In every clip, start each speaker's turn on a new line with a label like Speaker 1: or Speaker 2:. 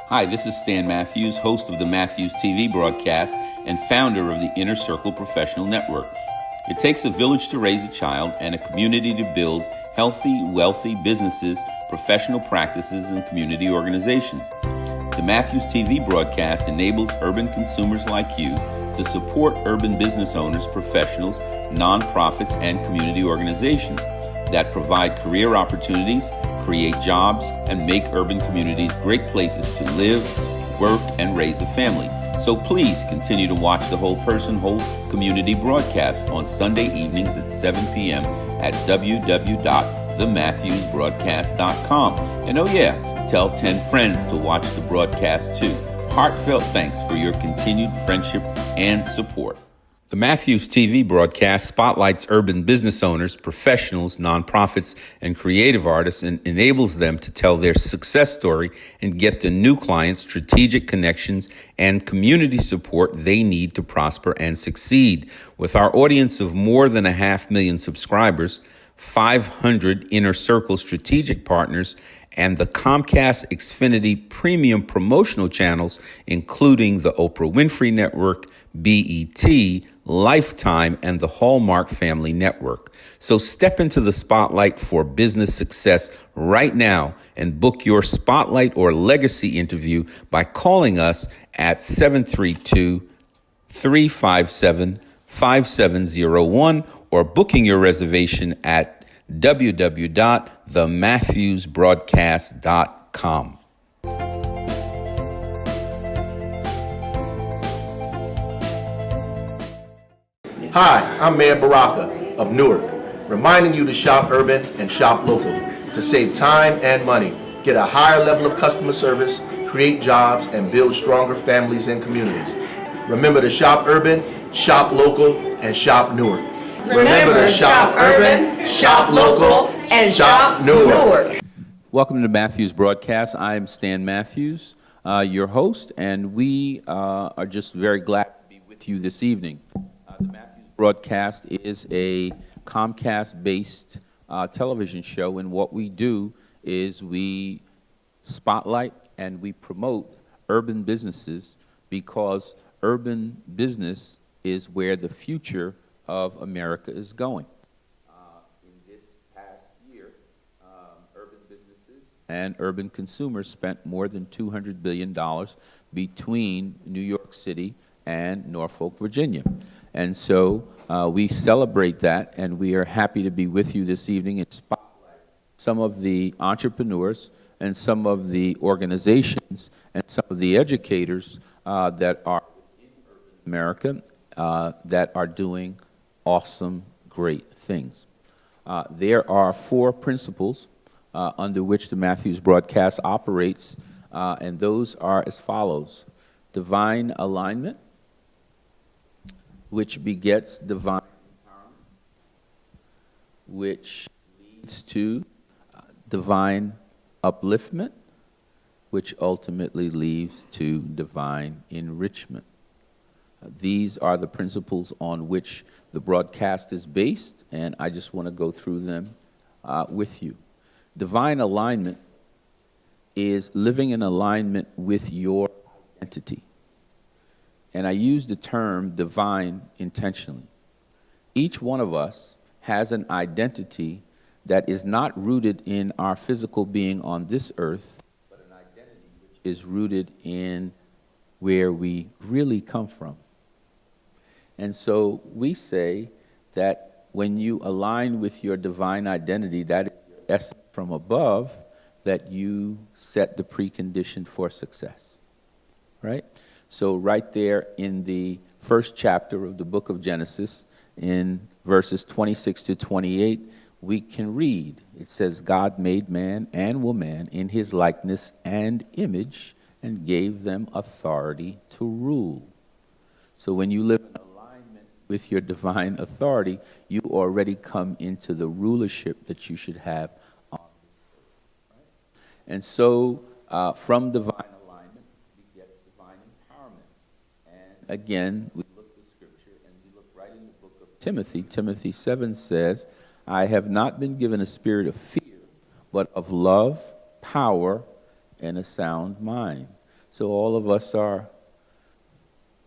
Speaker 1: Hi, this is Stan Matthews, host of the Matthews TV broadcast and founder of the Inner Circle Professional Network. It takes a village to raise a child and a community to build healthy, wealthy businesses, professional practices, and community organizations. The Matthews TV broadcast enables urban consumers like you to support urban business owners, professionals, nonprofits, and community organizations that provide career opportunities, create jobs, and make urban communities great places to live, work, and raise a family. So please continue to watch the Whole Person, Whole Community broadcast on Sunday evenings at 7 p.m. at www.thematthewsbroadcast.com. And oh yeah, tell 10 friends to watch the broadcast too. Heartfelt thanks for your continued friendship and support. The Matthews TV broadcast spotlights urban business owners, professionals, nonprofits, and creative artists and enables them to tell their success story and get the new clients, strategic connections, and community support they need to prosper and succeed. With our audience of more than 500,000 subscribers, 500 Inner Circle strategic partners, and the Comcast Xfinity premium promotional channels, including the Oprah Winfrey Network, BET, Lifetime, and the Hallmark Family Network. So step into the spotlight for business success right now and book your spotlight or legacy interview by calling us at 732-357-5701 or booking your reservation at www.thematthewsbroadcast.com.
Speaker 2: Hi, I'm Mayor Baraka of Newark, reminding you to shop urban and shop local to save time and money, get a higher level of customer service, create jobs, and build stronger families and communities. Remember to shop urban, shop local, and shop Newark.
Speaker 3: Remember to shop urban, shop local, and shop Newark.
Speaker 1: Welcome to the Matthews broadcast. I'm Stan Matthews, your host, and we are just very glad to be with you this evening. The Matthews broadcast is a Comcast-based television show, and what we do is we spotlight and we promote urban businesses because urban business is where the future of America is going. In this past year, urban businesses and urban consumers spent more than $200 billion between New York City and Norfolk, Virginia. And so we celebrate that, and we are happy to be with you this evening and spotlight some of the entrepreneurs and some of the organizations and some of the educators that are in urban America that are doing awesome, great things. There are 4 principles under which the Matthews broadcast operates, and those are as follows: divine alignment, which begets divine empowerment, which leads to divine upliftment, which ultimately leads to divine enrichment. These are the principles on which the broadcast is based, and I just want to go through them with you. Divine alignment is living in alignment with your identity. And I use the term divine intentionally. Each one of us has an identity that is not rooted in our physical being on this earth, but an identity which is rooted in where we really come from. And so we say that when you align with your divine identity, that is your essence from above, that you set the precondition for success, right? So right there in the first chapter of the book of Genesis, in verses 26 to 28, we can read, it says, God made man and woman in his likeness and image and gave them authority to rule. So when you live in alignment with your divine authority, you already come into the rulership that you should have on this earth. Right? And so from divine alignment begets divine empowerment. And again, we look at Scripture and we look right in the book of Timothy. Timothy 7 says, I have not been given a spirit of fear, but of love, power, and a sound mind. So all of us are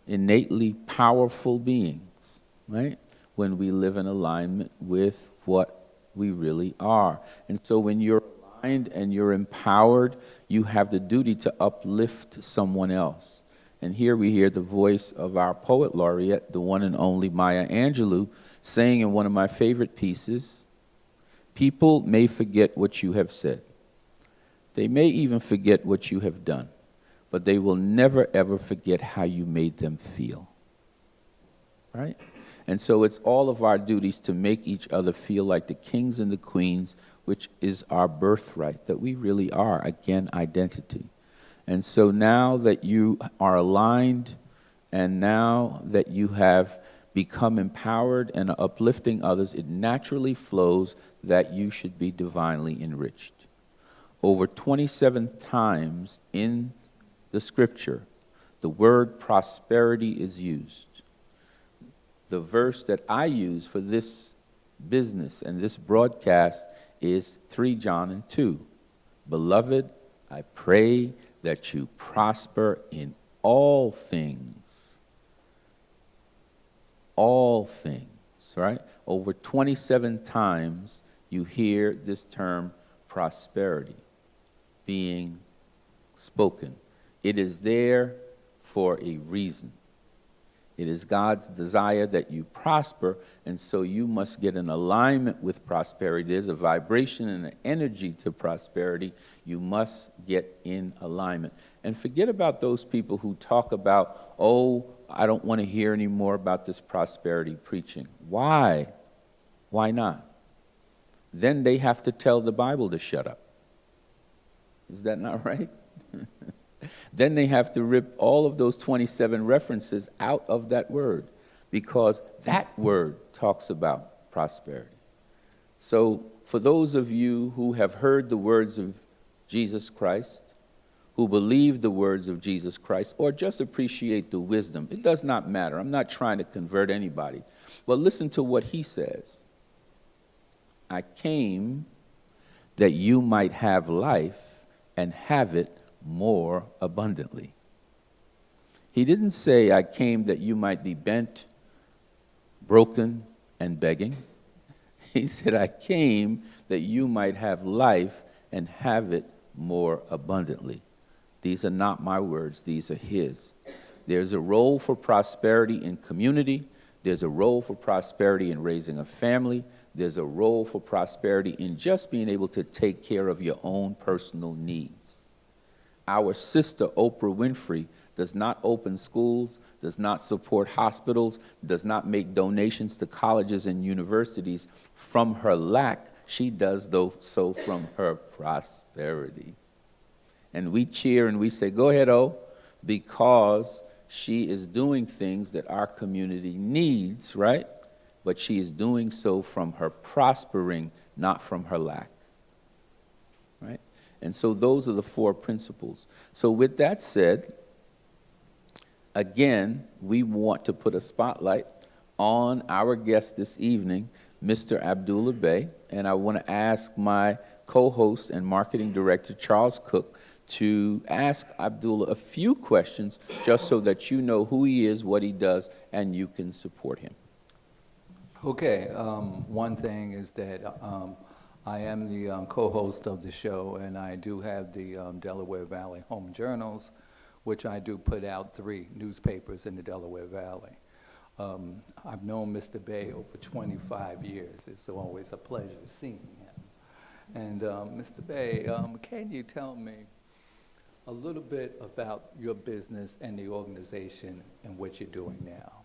Speaker 1: innately powerful beings, right? When we live in alignment with what we really are. And so when you're aligned and you're empowered, you have the duty to uplift someone else. And here we hear the voice of our poet laureate, the one and only Maya Angelou, saying in one of my favorite pieces, "People may forget what you have said. They may even forget what you have done, but they will never, ever forget how you made them feel." Right? And so it's all of our duties to make each other feel like the kings and the queens, which is our birthright, that we really are, again, identity. And so now that you are aligned, and now that you have become empowered and are uplifting others, it naturally flows that you should be divinely enriched. Over 27 times in the scripture, the word prosperity is used. The verse that I use for this business and this broadcast is 3 John and 2. Beloved, I pray that you prosper in all things. All things, right? Over 27 times you hear this term prosperity being spoken. It is there for a reason. It is God's desire that you prosper, and so you must get in alignment with prosperity. There's a vibration and an energy to prosperity. You must get in alignment. And forget about those people who talk about, oh, I don't want to hear any more about this prosperity preaching. Why? Why not? Then they have to tell the Bible to shut up. Is that not right? Then they have to rip all of those 27 references out of that word, because that word talks about prosperity. So for those of you who have heard the words of Jesus Christ, who believe the words of Jesus Christ, or just appreciate the wisdom, it does not matter. I'm not trying to convert anybody. But listen to what he says. I came that you might have life and have it more abundantly. He didn't say, I came that you might be bent, broken, and begging. He said, I came that you might have life and have it more abundantly. These are not my words, these are his. There's a role for prosperity in community. There's a role for prosperity in raising a family. There's a role for prosperity in just being able to take care of your own personal needs. Our sister Oprah Winfrey does not open schools, does not support hospitals, does not make donations to colleges and universities from her lack. She does so from her prosperity. And we cheer and we say, go ahead, O, because she is doing things that our community needs, right? But she is doing so from her prospering, not from her lack, right? And so those are the 4 principles. So with that said, again, we want to put a spotlight on our guest this evening, Mr. Abdullah Bey, and I want to ask my co-host and marketing director, Charles Cook, to ask Abdullah a few questions just so that you know who he is, what he does, and you can support him.
Speaker 4: Okay, one thing is that I am the co-host of the show, and I do have the Delaware Valley Home Journals, which I do put out 3 newspapers in the Delaware Valley. I've known Mr. Bey over 25 years. It's always a pleasure seeing him. And Mr. Bey, can you tell me a little bit about your business and the organization and what you're doing now?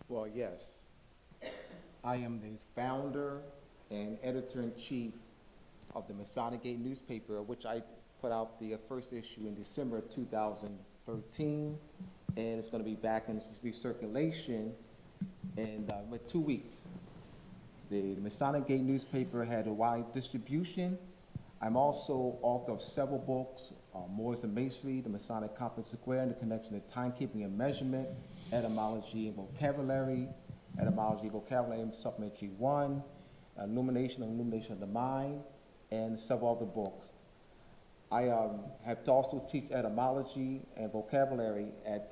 Speaker 5: Well, yes. I am the founder and editor-in-chief of the Masonic Gate newspaper, which I put out the first issue in December of 2013, and it's going to be back in recirculation in 2 weeks. The Masonic Gate newspaper had a wide distribution. I'm also author of several books, Moors and Masonry, The Masonic Compass Square, and the connection to timekeeping and measurement, etymology and vocabulary, supplementary 1, illumination of the mind, and several other books. I have to also teach etymology and vocabulary at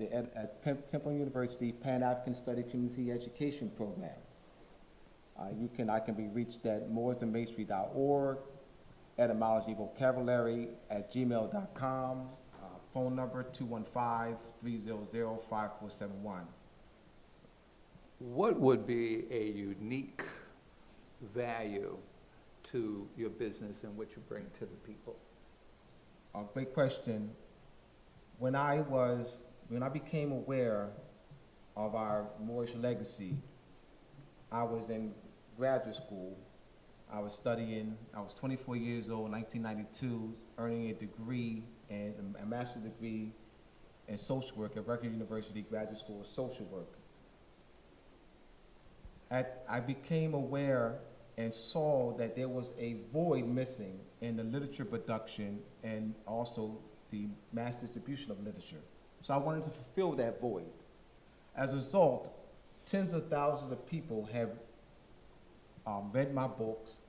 Speaker 5: Temple University Pan-African Study Community Education Program. I can be reached at mooresandmasonry.org, etymology vocabulary at gmail.com, phone number 215-300-5471.
Speaker 4: What would be a unique value to your business and what you bring to the people?
Speaker 5: Great question. When I became aware of our Moorish legacy, I was in graduate school. I was 24 years old, 1992, earning a degree and a master's degree in social work at Rutgers University Graduate School of Social Work. I became aware and saw that there was a void missing in the literature production and also the mass distribution of literature. So I wanted to fulfill that void. As a result, tens of thousands of people have read my books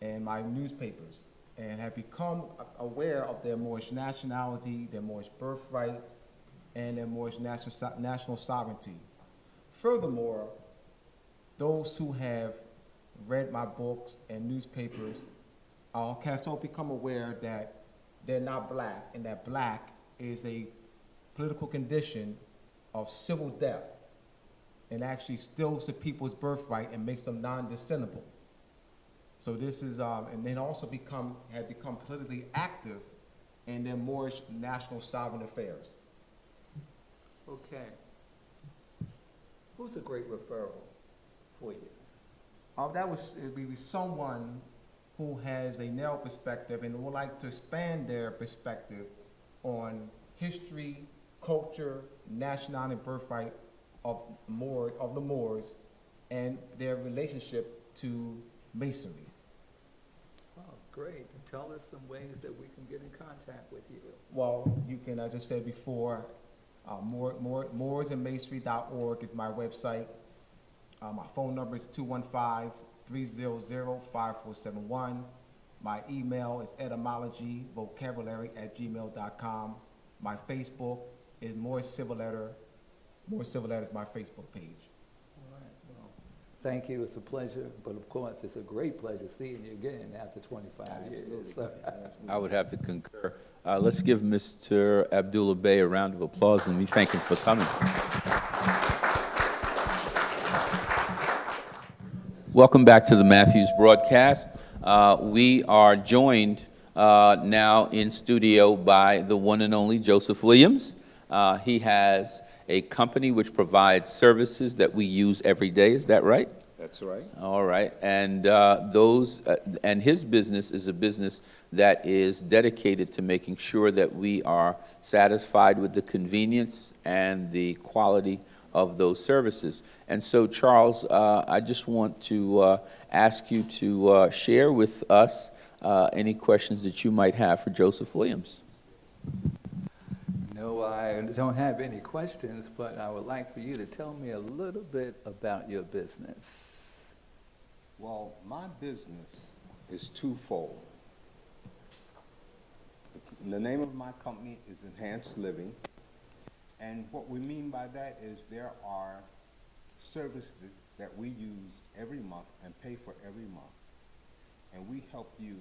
Speaker 5: and my newspapers and have become aware of their Moorish nationality, their Moorish birthright, and their Moorish national sovereignty. Furthermore, those who have read my books and newspapers have also become aware that they're not black, and that black is a political condition of civil death and actually steals the people's birthright and makes them non-descendable. So this is, and then also have become politically active in their Moorish national sovereign affairs.
Speaker 4: Okay. Who's a great referral for you?
Speaker 5: It would be someone who has a narrow perspective and would like to expand their perspective on history, culture, nationality, and birthright of the Moors and their relationship to Masonry.
Speaker 4: Oh, great. Tell us some ways that we can get in contact with you.
Speaker 5: Well, you can, as I said before, mooresandmasonry.org is my website. My phone number is 215-300-5471. My email is etymologyvocabulary@gmail.com. My Facebook is Moorish Civil Letter. Moorish Civil Letter is my Facebook page.
Speaker 4: All right. Well, thank you. It's a pleasure. But of course, it's a great pleasure seeing you again after 25 years. So,
Speaker 1: I would have to concur. Let's give Mr. Abdullah Bey a round of applause, and we thank him for coming. Welcome back to the Matthews broadcast. We are joined now in studio by the one and only Joseph Williams. He has a company which provides services that we use every day. Is that right?
Speaker 6: That's right.
Speaker 1: All right, and and his business is a business that is dedicated to making sure that we are satisfied with the convenience and the quality of those services. And so, Charles, I just want to ask you to share with us any questions that you might have for Joseph Williams.
Speaker 4: no, I don't have any questions, but I would like for you to tell me a little bit about your business.
Speaker 6: Well, my business is twofold. The name of my company is Enhanced Living, and what we mean by that is there are services that we use every month and pay for every month, and we help you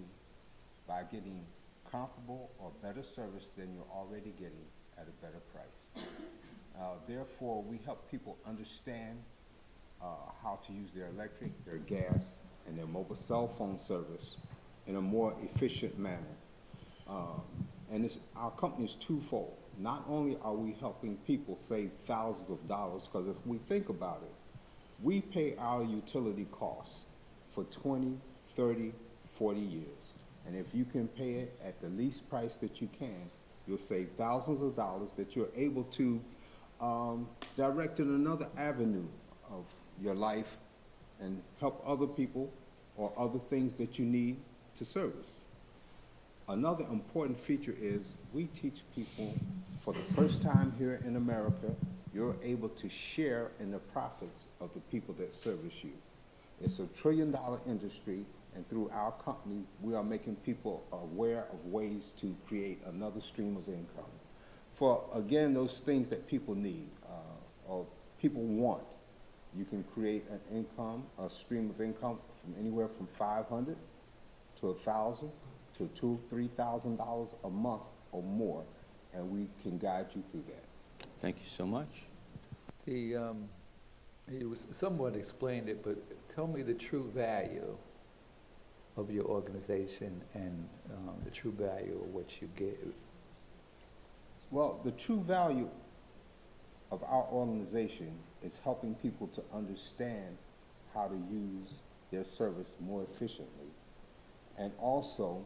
Speaker 6: by getting comparable or better service than you're already getting at a better price. Therefore, we help people understand how to use their electric, their gas, and their mobile cell phone service in a more efficient manner. Our company is twofold. Not only are we helping people save thousands of dollars, because if we think about it, we pay our utility costs for 20, 30, 40 years. And if you can pay it at the least price that you can, you'll save thousands of dollars that you're able to direct in another avenue of your life and help other people or other things that you need to service. Another important feature is we teach people for the first time here in America, you're able to share in the profits of the people that service you. It's a $1 trillion industry And through our company, we are making people aware of ways to create another stream of income. For, again, those things that people need or people want, you can create an income, a stream of income from anywhere from $500 to $1,000 to $2,000-$3,000 a month or more, and we can guide you through that.
Speaker 1: Thank you so much.
Speaker 4: You somewhat explained it, but tell me the true value of your organization and the true value of what you give.
Speaker 6: Well, the true value of our organization is helping people to understand how to use their service more efficiently. And also,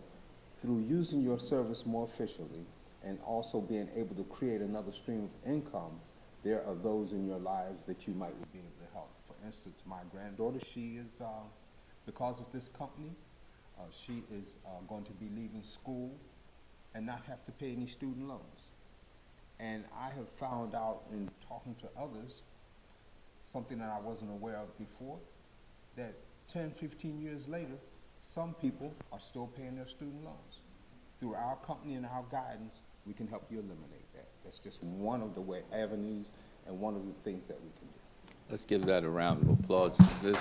Speaker 6: through using your service more efficiently and also being able to create another stream of income, there are those in your lives that you might be able to help. For instance, my granddaughter, she is, because of this company, she is going to be leaving school and not have to pay any student loans. And I have found out in talking to others, something that I wasn't aware of before, that 10, 15 years later, some people are still paying their student loans. Through our company and our guidance, we can help you eliminate that. That's just one of the avenues and one of the things that we can do.
Speaker 1: Let's give that a round of applause. This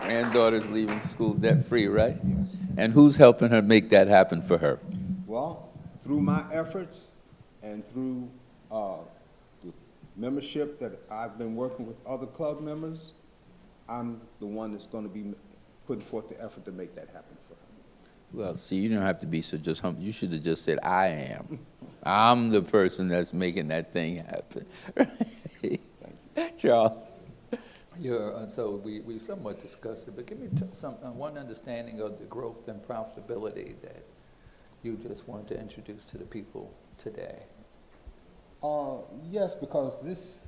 Speaker 1: granddaughter's leaving school debt-free, right?
Speaker 6: Yes.
Speaker 1: And who's helping her make that happen for her?
Speaker 6: Well, through my efforts and through the membership that I've been working with other club members, I'm the one that's going to be putting forth the effort to make that happen for her.
Speaker 1: Well, see, you don't have to be so just humble. You should have just said, I am. I'm the person that's making that thing happen. Right? Charles?
Speaker 4: So we somewhat discussed it, but give me one understanding of the growth and profitability that you just wanted to introduce to the people today.
Speaker 6: Yes, because this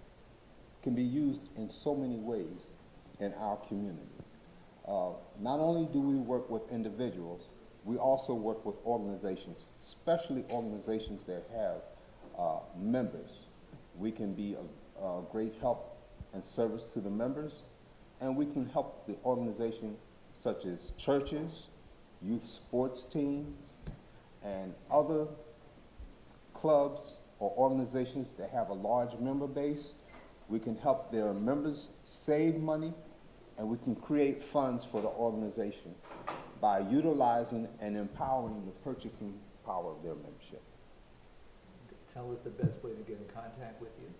Speaker 6: can be used in so many ways in our community. Not only do we work with individuals, we also work with organizations, especially organizations that have members. We can be a great help and service to the members, and we can help the organization such as churches, youth sports teams, and other clubs or organizations that have a large member base. We can help their members save money, and we can create funds for the organization by utilizing and empowering the purchasing power of their membership.
Speaker 4: Tell us the best way to get in contact with you.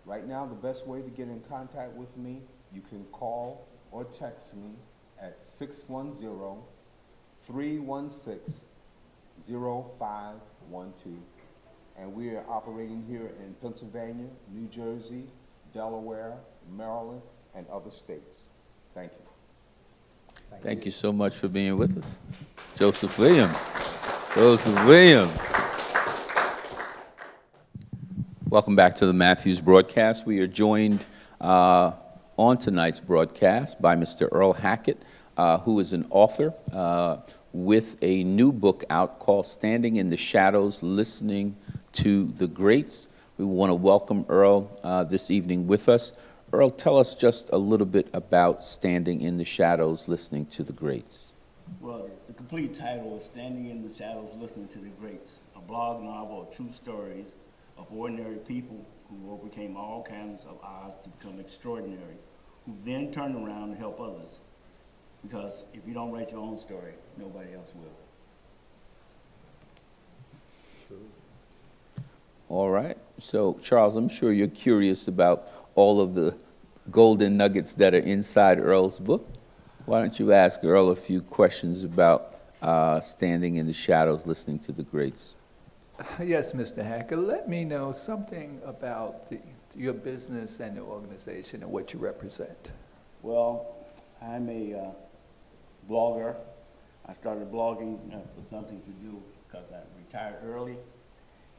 Speaker 6: Right now, the best way to get in contact with me, you can call or text me at 610-316-0512. And we are operating here in Pennsylvania, New Jersey, Delaware, Maryland, and other states. Thank you.
Speaker 1: Thank you so much for being with us. Joseph Williams. Joseph Williams. Welcome back to the Matthews broadcast. We are joined on tonight's broadcast by Mr. Earl Hackett, who is an author with a new book out called Standing in the Shadows, Listening to the Greats. We want to welcome Earl this evening with us. Earl, tell us just a little bit about Standing in the Shadows, Listening to the Greats.
Speaker 7: Well, the complete title is Standing in the Shadows, Listening to the Greats, a blog novel of true stories of ordinary people who overcame all kinds of odds to become extraordinary, who then turned around and help others. Because if you don't write your own story, nobody else will.
Speaker 1: All right. So, Charles, I'm sure you're curious about all of the golden nuggets that are inside Earl's book. Why don't you ask Earl a few questions about Standing in the Shadows, Listening to the Greats?
Speaker 4: Yes, Mr. Hackett, let me know something about your business and the organization and what you represent.
Speaker 7: Well, I'm a blogger. I started blogging for something to do because I retired early.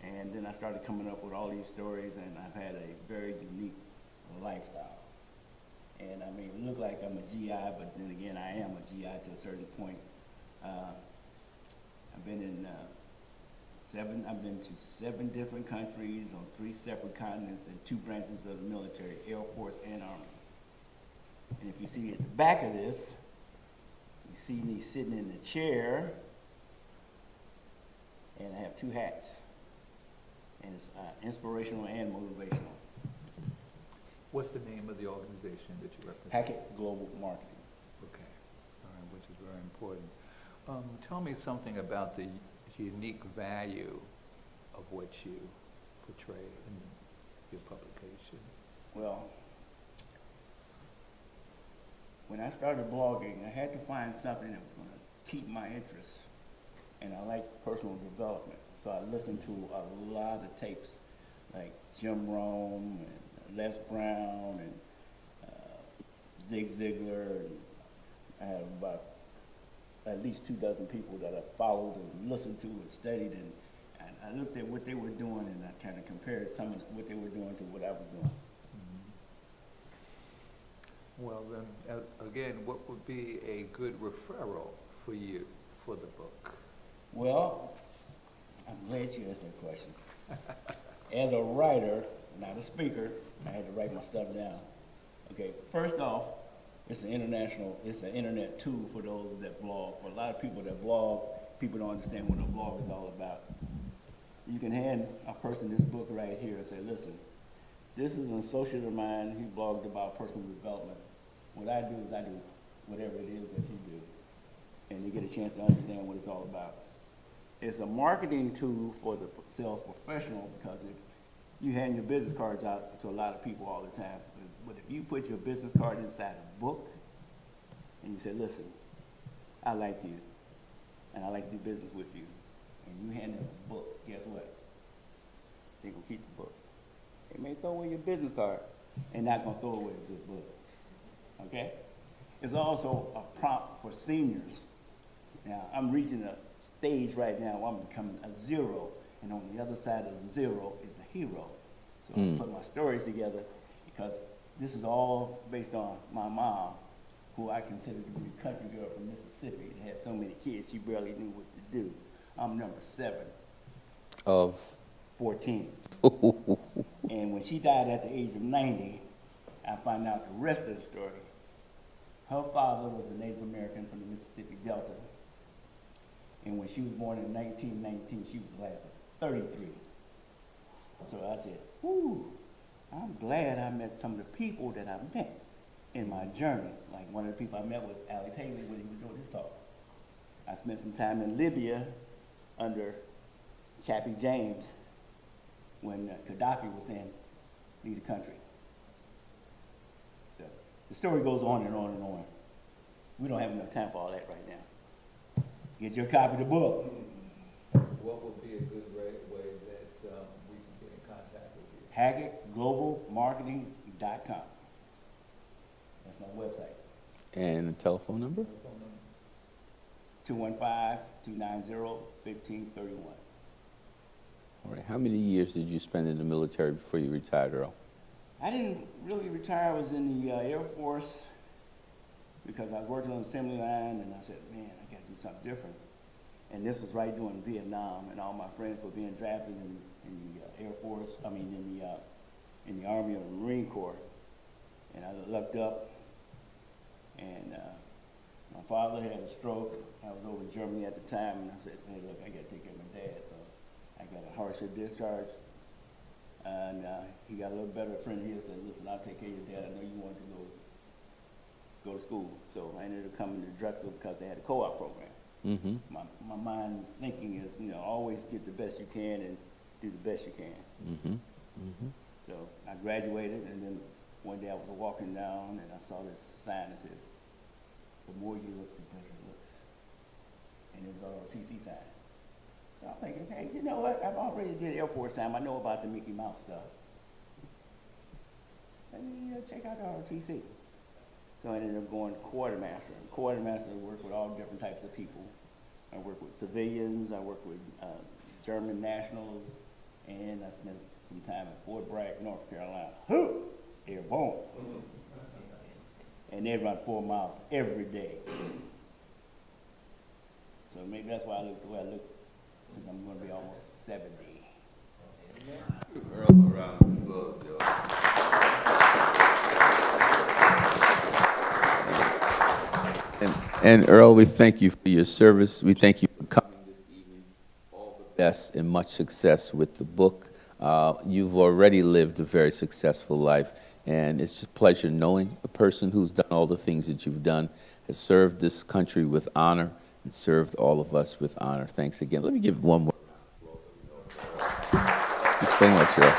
Speaker 7: And then I started coming up with all these stories, and I've had a very unique lifestyle. And I mean, it look like I'm a GI, but then again, I am a GI to a certain point. I've been in I've been to 7 different countries on 3 separate continents and 2 branches of the military, Air Force and Army. And if you see at the back of this, you see me sitting in the chair, and I have 2 hats. And it's inspirational and motivational.
Speaker 4: What's the name of the organization that you represent?
Speaker 7: Hackett Global Marketing.
Speaker 4: Okay, all right, which is very important. Tell me something about the unique value of what you portray in your publication.
Speaker 7: Well, when I started blogging, I had to find something that was going to keep my interest. And I like personal development. So I listened to a lot of tapes like Jim Rohn and Les Brown and Zig Ziglar. And I had about at least 24 people that I followed and listened to and studied. And I looked at what they were doing and I kind of compared some of what they were doing to what I was doing.
Speaker 4: Well, then, again, what would be a good referral for you for the book?
Speaker 7: Well, I'm glad you asked that question. As a writer, not a speaker, I had to write my stuff down. Okay, first off, it's an internet tool for those that blog. For a lot of people that blog, people don't understand what a blog is all about. You can hand a person this book right here and say, listen, this is an associate of mine who blogged about personal development. What I do is I do whatever it is that you do. And you get a chance to understand what it's all about. It's a marketing tool for the sales professional because if you hand your business cards out to a lot of people all the time, but if you put your business card inside a book and you say, listen, I like you and I like to do business with you, and you hand them a book, guess what? They're going to keep the book. They may throw away your business card. They're not going to throw away a good book. Okay? It's also a prompt for seniors. Now, I'm reaching a stage right now where I'm becoming a 0, and on the other side of the 0 is a hero. So I put my stories together because this is all based on my mom, who I consider to be a country girl from Mississippi that had so many kids she barely knew what to do. I'm number 7
Speaker 1: Of
Speaker 7: 14. And when she died at the age of 90, I found out the rest of the story. Her father was a Native American from the Mississippi Delta. And when she was born in 1919, she was the last of 33. So I said, whoo, I'm glad I met some of the people that I met in my journey. Like one of the people I met was Alex Haley when he was doing his talk. I spent some time in Libya under Chappie James when Gaddafi was saying, leave the country. So the story goes on and on and on. We don't have enough time for all that right now. Get your copy of the book.
Speaker 4: What would be a good way that we can get in contact with you?
Speaker 7: HackettGlobalMarketing.com. That's my website.
Speaker 1: And the telephone number?
Speaker 7: 215-290-1531.
Speaker 1: All right. How many years did you spend in the military before you retired, Earl?
Speaker 7: I didn't really retire. I was in the Air Force because I was working on the assembly line, and I said, man, I got to do something different. And this was right during Vietnam, and all my friends were being drafted in the Air Force, in the Army or the Marine Corps. And I looked up, and my father had a stroke. I was over in Germany at the time, and I said, hey, look, I got to take care of my dad. So I got a harsher discharge. And he got a little better. A friend here said, listen, I'll take care of your dad. I know you wanted to go to school. So I ended up coming to Drexel because they had a co-op program.
Speaker 1: Mm-hmm.
Speaker 7: My mind thinking is, always get the best you can and do the best you can.
Speaker 1: Mm-hmm. Mm-hmm.
Speaker 7: So I graduated, and then one day I was walking down, and I saw this sign that says, the more you look, the better it looks. And it was a ROTC sign. So I'm thinking, hey, you know what? I've already did Air Force time. I know about the Mickey Mouse stuff. Let me check out the ROTC. So I ended up going to quartermaster. And quartermaster worked with all different types of people. I worked with civilians. I worked with German nationals. And I spent some time at Fort Bragg, North Carolina. Airborne. And they run 4 miles every day. So maybe that's why I look the way I look. since I'm gonna be almost 70.
Speaker 1: And Earl, we thank you for your service. We thank you for coming this evening. All the best and much success with the book. You've already lived a very successful life, and it's just a pleasure knowing a person who's done all the things that you've done, has served this country with honor, and served all of us with honor. Thanks again. Let me give one more. Thank you so much, Earl.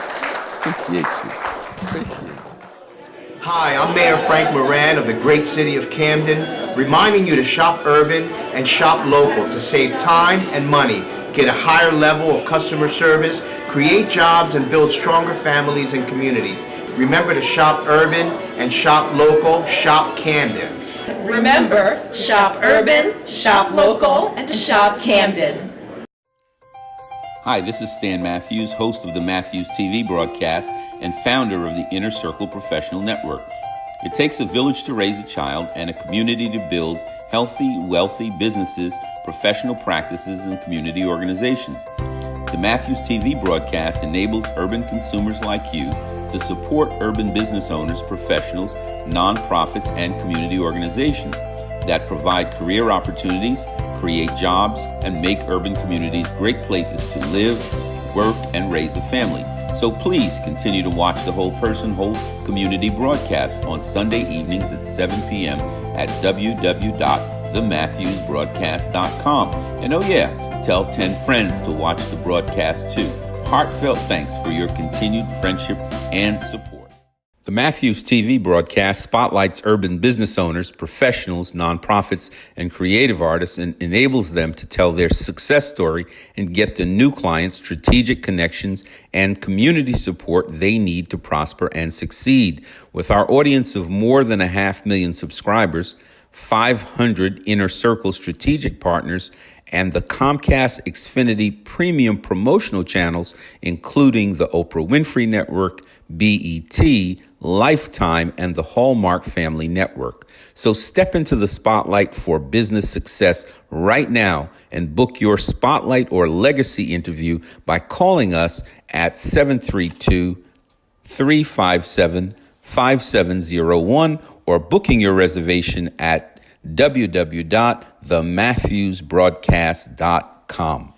Speaker 1: Appreciate you. Appreciate you.
Speaker 2: Hi, I'm Mayor Frank Moran of the great city of Camden, reminding you to shop urban and shop local to save time and money, get a higher level of customer service, create jobs, and build stronger families and communities. Remember to shop urban and shop local, shop Camden.
Speaker 3: Remember, shop urban, shop local, and shop Camden.
Speaker 1: Hi, this is Stan Matthews, host of the Matthews TV broadcast and founder of the Inner Circle Professional Network. It takes a village to raise a child and a community to build healthy, wealthy businesses, professional practices, and community organizations. The Matthews TV broadcast enables urban consumers like you to support urban business owners, professionals, nonprofits, and community organizations that provide career opportunities, create jobs, and make urban communities great places to live, work, and raise a family. So please continue to watch the Whole Person, Whole Community broadcast on Sunday evenings at 7 p.m. at www.thematthewsbroadcast.com. And oh yeah, tell 10 friends to watch the broadcast too. Heartfelt thanks for your continued friendship and support. The Matthews TV broadcast spotlights urban business owners, professionals, nonprofits, and creative artists and enables them to tell their success story and get the new clients, strategic connections, and community support they need to prosper and succeed. With our audience of more than 500,000 subscribers, 500 Inner Circle strategic partners, and the Comcast Xfinity premium promotional channels, including the Oprah Winfrey Network, BET, Lifetime, and the Hallmark Family Network. So step into the spotlight for business success right now and book your spotlight or legacy interview by calling us at 732-357-5701 or booking your reservation at www.thematthewsbroadcast.com.